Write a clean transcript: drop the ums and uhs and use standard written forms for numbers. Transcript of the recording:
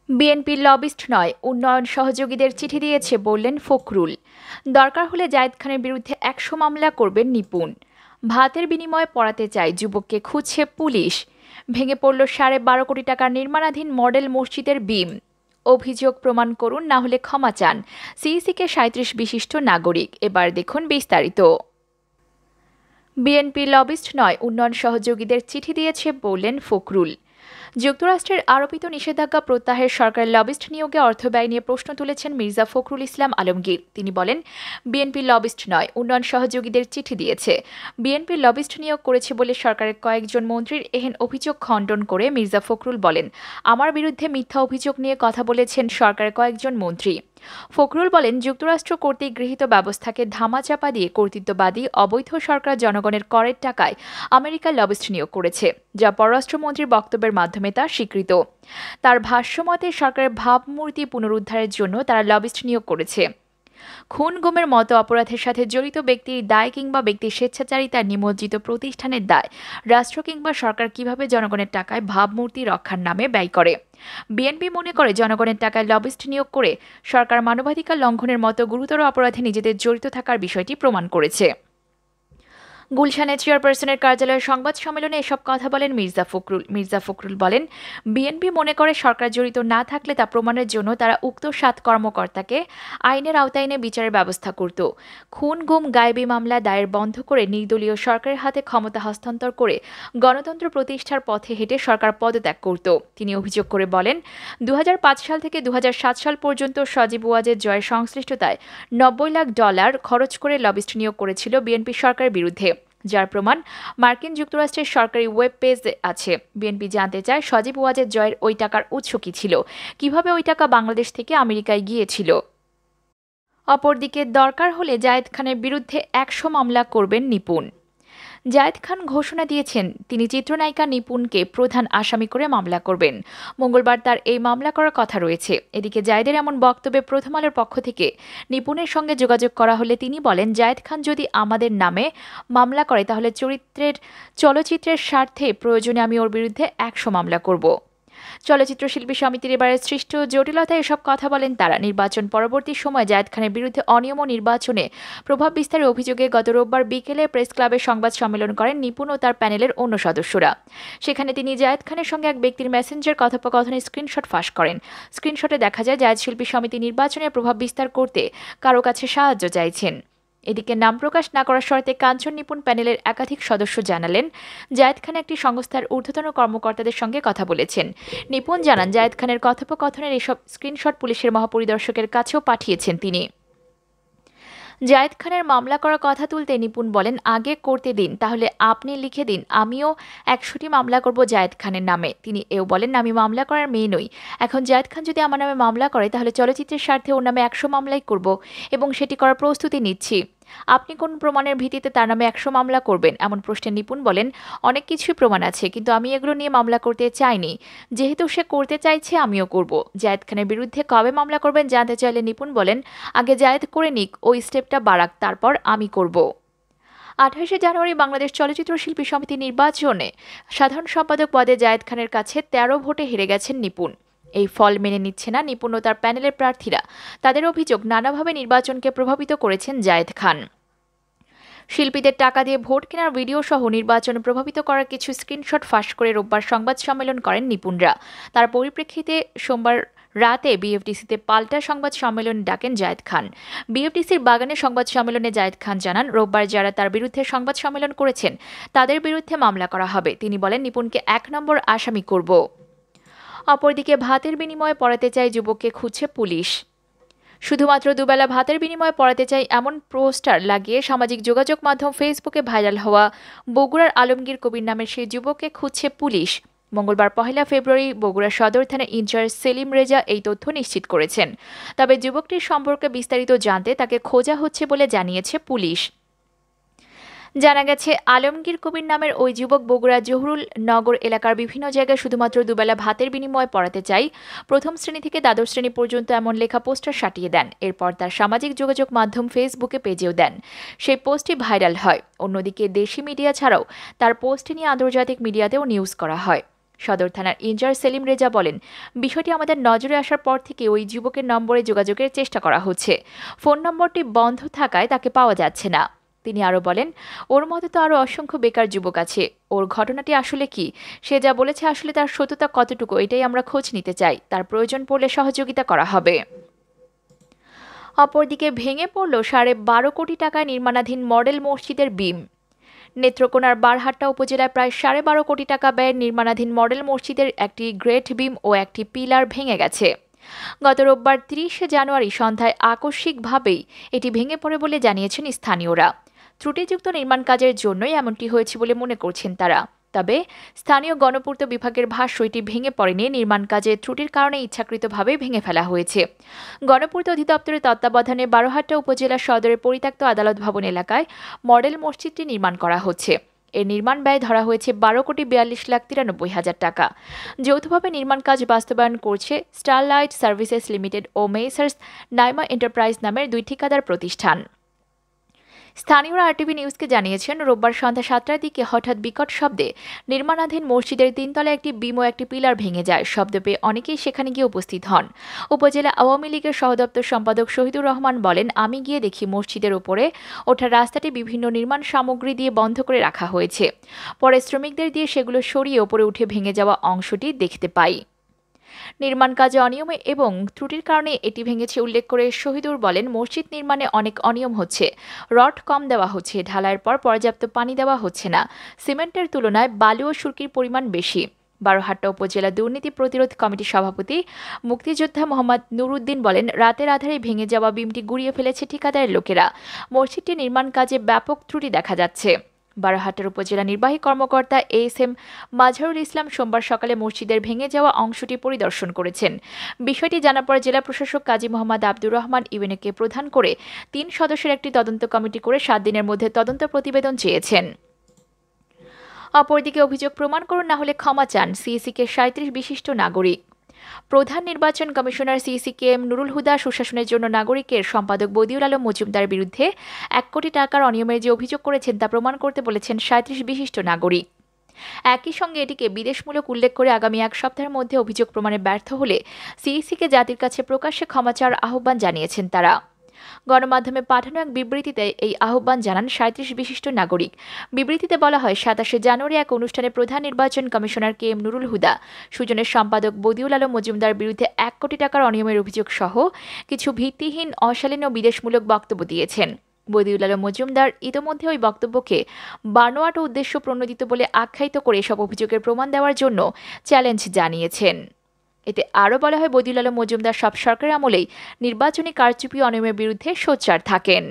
বিএনপির লবিস্ট নয়, উন্নয়ন সহযোগীদের চিঠি দিয়েছে বললেন ফখরুল। দরকার হলে জায়েদ খানের বিরুদ্ধে ১০০ মামলা করবেন নিপুণ। ভাতের বিনিময়ে পড়াতে চায় যুবককে খুঁজছে পুলিশ। ভেঙে পড়ল ১২.৫ কোটি টাকার নির্মাণাধীন মডেল মসজিদের বিম। অভিযোগ প্রমাণ করুন, না হলে ক্ষমা চান সিইসিকে ৩৭ বিশিষ্ট নাগরিক। এবার দেখুন বিস্তারিত। বিএনপি লবিস্ট নয়, উন্নয়ন সহযোগীদের চিঠি দিয়েছে বললেন ফখরুল। যুক্তরাষ্ট্রের আরোপিত নিষেধাজ্ঞা প্রত্যাহারের সরকারের লবিস্ট নিয়োগে অর্থ ব্যয় নিয়ে প্রশ্ন তুলেছেন মির্জা ফখরুল ইসলাম আলমগীর। তিনি বলেন, বিএনপি লবিস্ট নয়, উন্নয়ন সহযোগীদের চিঠি দিয়েছে। বিএনপি লবিস্ট নিয়োগ করেছে বলে সরকারের কয়েকজন মন্ত্রীর এহেন অভিযোগ খণ্ডন করে মির্জা ফখরুল বলেন, আমার বিরুদ্ধে মিথ্যা অভিযোগ নিয়ে কথা বলেছেন সরকারের কয়েকজন মন্ত্রী। ফখরুল বলেন, যুক্তরাষ্ট্র কর্তৃক গৃহীত ব্যবস্থাকে ধামাচাপা দিয়ে কর্তৃত্ববাদী অবৈধ সরকার জনগণের করের টাকায় আমেরিকার লবিস্ট নিয়োগ করেছে, যা পররাষ্ট্রমন্ত্রীর বক্তব্যের মাধ্যমে তা স্বীকৃত। তার ভাষ্যমতে সরকারের ভাবমূর্তি পুনরুদ্ধারের জন্য তারা লবিস্ট নিয়োগ করেছে। খুন গুমের মতো অপরাধের সাথে জড়িত ব্যক্তির দায় কিংবা ব্যক্তির স্বেচ্ছাচারিতায় নিমজ্জিত প্রতিষ্ঠানের দায় রাষ্ট্র কিংবা সরকার কিভাবে জনগণের টাকায় ভাবমূর্তি রক্ষার নামে ব্যয় করে। বিএনপি মনে করে, জনগণের টাকায় লবিস্ট নিয়োগ করে সরকার মানবাধিকার লঙ্ঘনের মতো গুরুতর অপরাধে নিজেদের জড়িত থাকার বিষয়টি প্রমাণ করেছে। গুলশানে চেয়ারপারসনের কার্যালয়ের সংবাদ সম্মেলনে এসব কথা বলেন মির্জা ফখরুল বলেন, বিএনপি মনে করে সরকার জড়িত না থাকলে তা প্রমাণের জন্য তারা উক্ত ৭ কর্মকর্তাকে আইনের আওতায় এনে বিচারের ব্যবস্থা করত। খুন গুম গায়েবী মামলা দায়ের বন্ধ করে নির্দলীয় সরকারের হাতে ক্ষমতা হস্তান্তর করে গণতন্ত্র প্রতিষ্ঠার পথে হেঁটে সরকার পদত্যাগ করত। তিনি অভিযোগ করে বলেন, ২০০৫ সাল থেকে ২০০৭ সাল পর্যন্ত সজীব ওয়াজেদ জয়ের সংশ্লিষ্টতায় $৯০ লাখ খরচ করে লবিস্ট নিয়োগ করেছিল বিএনপি সরকারের বিরুদ্ধে, যার প্রমাণ মার্কিন যুক্তরাষ্ট্রের সরকারি ওয়েব পেজে আছে। বিএনপি জানতে চায়, সজীব ওয়াজেদ জয়ের ওই টাকার উৎস কী ছিল, কিভাবে ওই টাকা বাংলাদেশ থেকে আমেরিকায় গিয়েছিল। অপরদিকে দরকার হলে জায়েদ খানের বিরুদ্ধে ১০০ মামলা করবেন নিপুণ। জায়েদ খান ঘোষণা দিয়েছেন, তিনি চিত্রনায়িকা নিপুণকে প্রধান আসামি করে মামলা করবেন। মঙ্গলবার তার এই মামলা করার কথা রয়েছে। এদিকে জায়েদের এমন বক্তব্যে প্রথম আলোর পক্ষ থেকে নিপুণের সঙ্গে যোগাযোগ করা হলে তিনি বলেন, জায়েদ খান যদি আমাদের নামে মামলা করে তাহলে চলচ্চিত্রের স্বার্থে প্রয়োজনে আমি ওর বিরুদ্ধে ১০০ মামলা করব। চলচ্চিত্র শিল্পী সমিতির এবারে সৃষ্ট জটিলতায় এসব কথা বলেন তারা। নির্বাচন পরবর্তী সময় জায়েদ খানের বিরুদ্ধে অনিয়ম ও নির্বাচনে প্রভাব বিস্তারের অভিযোগে গত রোববার বিকেলে প্রেস ক্লাবে সংবাদ সম্মেলন করেন নিপুণ ও তার প্যানেলের অন্য সদস্যরা। সেখানে তিনি জায়েদ খানের সঙ্গে এক ব্যক্তির মেসেঞ্জার কথোপকথনের স্ক্রিনশট ফাঁস করেন। স্ক্রিনশটে দেখা যায়, জায়েদ শিল্পী সমিতি নির্বাচনে প্রভাব বিস্তার করতে কারো কাছে সাহায্য চাইছেন। এদিকে নাম প্রকাশ না করার শর্তে কাঞ্চন নিপুণ প্যানেলের একাধিক সদস্য জানালেন, জায়েদ খান একটি সংস্থার ঊর্ধ্বতন কর্মকর্তাদের সঙ্গে কথা বলেছেন। নিপুণ জানান, জায়েদ খানের কথোপকথনের এসব স্ক্রিনশট পুলিশের মহাপরিদর্শকের কাছেও পাঠিয়েছেন তিনি। জায়েদ খানের মামলা করার কথা তুলতে নিপুণ বলেন, আগে করতে দিন, তাহলে আপনি লিখে দিন, আমিও ১০০টি মামলা করব জায়েদ খানের নামে। তিনি এও বলেন, আমি মামলা করার মেয়ে নই। এখন জায়েদ খান যদি আমার নামে মামলা করে তাহলে চলচ্চিত্রের স্বার্থে ওর নামে ১০০ মামলাই করব এবং সেটি করার প্রস্তুতি নিচ্ছি। আপনি কোন প্রমাণের ভিত্তিতে তার নামে ১০০ মামলা করবেন? এমন প্রশ্নে নিপুণ বলেন, অনেক কিছুই প্রমাণ আছে, কিন্তু আমি এগুলো নিয়ে মামলা করতে চাইনি। যেহেতু সে করতে চাইছে, আমিও করব। জায়েদ খানের বিরুদ্ধে কবে মামলা করবেন জানতে চাইলে নিপুণ বলেন, আগে জায়েদ করে নিক, ওই স্টেপটা বাড়াক, তারপর আমি করব। ২৮শে জানুয়ারি বাংলাদেশ চলচ্চিত্র শিল্পী সমিতি নির্বাচনে সাধারণ সম্পাদক পদে জায়েদ খানের কাছে ১৩ ভোটে হেরে গেছেন নিপুণ। এই ফল মেনে নিচ্ছে না নিপুণ ও তার প্যানেলের প্রার্থীরা। তাদের অভিযোগ, নানাভাবে নির্বাচনকে প্রভাবিত করেছেন জায়েদ খান। শিল্পীদের টাকা দিয়ে ভোট কেনার ভিডিও সহ নির্বাচনে প্রভাবিত করার কিছু স্ক্রিনশট ফাঁস করে রোববার সংবাদ সম্মেলন করেন নিপুণরা। তার পরিপ্রেক্ষিতে সোমবার রাতে বিএফডিসিতে পাল্টা সংবাদ সম্মেলন ডাকেন জায়েদ খান। বিএফডিসির বাগানে সংবাদ সম্মেলনে জায়েদ খান জানান, রোববার যারা তার বিরুদ্ধে সংবাদ সম্মেলন করেছেন তাদের বিরুদ্ধে মামলা করা হবে। তিনি বলেন, নিপুণকে ১ নম্বর আসামি করব। অপরদিকে ভাতের বিনিময়ে পড়াতে চায় যুবককে খুঁজছে পুলিশ। শুধুমাত্র দুবেলা ভাতের বিনিময়ে পড়াতে চাই এমন পোস্টার লাগিয়ে সামাজিক যোগাযোগ মাধ্যম ফেসবুকে ভাইরাল হওয়া বগুড়ার আলমগীর কবির নামের সেই যুবককে খুঁজছে পুলিশ। মঙ্গলবার ১ ফেব্রুয়ারি বগুড়া সদর থানার ইনচার্জ সেলিম রেজা এই তথ্য নিশ্চিত করেছেন। তবে যুবকটির সম্পর্কে বিস্তারিত জানতে তাকে খোঁজা হচ্ছে বলে জানিয়েছে পুলিশ। জানা গেছে, আলমগীর কবির নামের ওই যুবক বগুড়া জহুরুল নগর এলাকার বিভিন্ন জায়গায় শুধুমাত্র দুবেলা ভাতের বিনিময়ে পড়াতে চাই, প্রথম শ্রেণী থেকে দ্বাদশ শ্রেণী পর্যন্ত এমন লেখা পোস্টার সাটিয়ে দেন। এরপর তার সামাজিক যোগাযোগ মাধ্যম ফেসবুকে পেজেও দেন। সেই পোস্টটি ভাইরাল হয়। অন্যদিকে দেশি মিডিয়া ছাড়াও তার পোস্ট নিয়ে আন্তর্জাতিক মিডিয়াতেও নিউজ করা হয়। সদর থানার ইনচার্জ সেলিম রেজা বলেন, বিষয়টি আমাদের নজরে আসার পর থেকে ওই যুবকের নম্বরে যোগাযোগের চেষ্টা করা হচ্ছে। ফোন নম্বরটি বন্ধ থাকায় তাকে পাওয়া যাচ্ছে না। তিনি আরও বলেন, ওর মতো তো আরও অসংখ্য বেকার যুবক আছে। ওর ঘটনাটি আসলে কি, সে যা বলেছে আসলে তার সত্যতা কতটুকু, এটাই আমরা খোঁজ নিতে চাই। তার প্রয়োজন পড়লে সহযোগিতা করা হবে। অপরদিকে ভেঙে পড়ল 12.5 কোটি টাকায় নির্মাণাধীন মডেল মসজিদের বিম। নেত্রকোনার বারহাট্টা উপজেলায় প্রায় 12.5 কোটি টাকা ব্যয়ের নির্মাণাধীন মডেল মসজিদের একটি গ্রেট বিম ও একটি পিলার ভেঙে গেছে। গত রোববার 30 জানুয়ারি সন্ধ্যায় আকস্মিকভাবেই এটি ভেঙে পড়ে বলে জানিয়েছেন স্থানীয়রা। ত্রুটিযুক্ত নির্মাণ কাজের জন্যই এমনটি হয়েছে বলে মনে করছেন তারা। তবে স্থানীয় গণপূর্ত বিভাগের ভাষ্য, এটি ভেঙে পড়েনি, নির্মাণ কাজের ত্রুটির কারণে ইচ্ছাকৃতভাবে ভেঙে ফেলা হয়েছে। গণপূর্ত অধিদপ্তরের তত্ত্বাবধানে বারহাট্টা উপজেলা সদরের পরিত্যক্ত আদালত ভবন এলাকায় মডেল মসজিদটি নির্মাণ করা হচ্ছে। এর নির্মাণ ব্যয় ধরা হয়েছে 12,42,93,000 টাকা। যৌথভাবে নির্মাণ কাজ বাস্তবায়ন করছে স্টারলাইট সার্ভিসেস লিমিটেড ও মেসার্স নাইমা এন্টারপ্রাইজ নামের 2 ঠিকাদার প্রতিষ্ঠান। স্থানীয়রা আরটিভি নিউজকে জানিয়েছেন, রোববার সন্ধ্যা 7টার দিকে হঠাৎ বিকট শব্দে নির্মাণাধীন মসজিদের 3 তলায় একটি বিম ও একটি পিলার ভেঙে যায়। শব্দ পেয়ে অনেকেই সেখানে গিয়ে উপস্থিত হন। উপজেলা আওয়ামী লীগের সহদপ্তর সম্পাদক শহীদুর রহমান বলেন, আমি গিয়ে দেখি মসজিদের উপরে ওঠার রাস্তাটি বিভিন্ন নির্মাণ সামগ্রী দিয়ে বন্ধ করে রাখা হয়েছে। পরে শ্রমিকদের দিয়ে সেগুলো সরিয়ে ওপরে উঠে ভেঙে যাওয়া অংশটি দেখতে পাই। নির্মাণ কাজে অনিয়ম এবং ত্রুটির কারণে এটি ভেঙেছে উল্লেখ করে শহীদুর বলেন, মসজিদ নির্মাণে অনেক অনিয়ম হচ্ছে। রড কম দেওয়া হচ্ছে, ঢালাইয়ের পর পর্যাপ্ত পানি দেওয়া হচ্ছে না, সিমেন্টের তুলনায় বালু ও সুরকির পরিমাণ বেশি। বারহাট্টা উপজেলা দুর্নীতি প্রতিরোধ কমিটির সভাপতি মুক্তিযোদ্ধা মোহাম্মদ নুরুদ্দিন বলেন, রাতের আধারে ভেঙে যাওয়া বিমটি গুঁড়িয়ে ফেলেছে ঠিকাদারের লোকেরা। মসজিদটি নির্মাণ কাজে ব্যাপক ত্রুটি দেখা যাচ্ছে। বারহাট্টার উপজেলা নির্বাহী কর্মকর্তা এএসএম মাজহারুল ইসলাম সোমবার সকালে মসজিদের ভেঙে যাওয়া অংশটি পরিদর্শন করেছেন। বিষয়টি জানার পর জেলা প্রশাসক কাজী মোহাম্মদ আব্দুর রহমান ইউএনকে প্রধান করে 3 সদস্যের একটি তদন্ত কমিটি করে 7 দিনের মধ্যে তদন্ত প্রতিবেদন চেয়েছেন। অপরদিকে অভিযোগ প্রমাণ করুন, না হলে ক্ষমা চান সিইসিকে 37 বিশিষ্ট নাগরিক। প্রধান নির্বাচন commissioner CEC K M Nurul Huda সুশাসনের জন্য নাগরিকের সম্পাদক বদিউল আলম মজুমদারের বিরুদ্ধে 1 কোটি টাকার অনিয়মের যে অভিযোগ করেছেন তা প্রমাণ করতে বলেছেন 37 বিশিষ্ট নাগরিক। একই সঙ্গে এটিকে বিদেশমূলক উল্লেখ করে আগামী 1 সপ্তাহের মধ্যে অভিযোগ প্রমাণে ব্যর্থ হলে সিইসিকে জাতির কাছে প্রকাশ্যে ক্ষমা চাওয়ার আহ্বান জানিয়েছেন তারা। গণমাধ্যমে পাঠানো এক বিবৃতিতে এই আহ্বান জানান 37 বিশিষ্ট নাগরিক। বিবৃতিতে বলা হয়, 27 জানুয়ারি এক অনুষ্ঠানে প্রধান নির্বাচন কমিশনার কে এম নুরুল হুদা সুজনের সম্পাদক বদিউল আলম মজুমদার বিরুদ্ধে 1 কোটি টাকার অনিয়মের অভিযোগ সহ কিছু ভিত্তিহীন, অশালীন ও বিদেশমূলক বক্তব্য দিয়েছেন। বদিউল আলম মজুমদার ইতোমধ্যে ওই বক্তব্যকে বানোয়াট ও উদ্দেশ্য প্রণোদিত বলে আখ্যায়িত করে এসব অভিযোগের প্রমাণ দেওয়ার জন্য চ্যালেঞ্জ জানিয়েছেন। এতে আরও বলা হয়, বদিউল আলম মজুমদার সব সরকারের আমলেই নির্বাচনী কারচুপি অনিয়মের বিরুদ্ধে সোচ্চার থাকেন।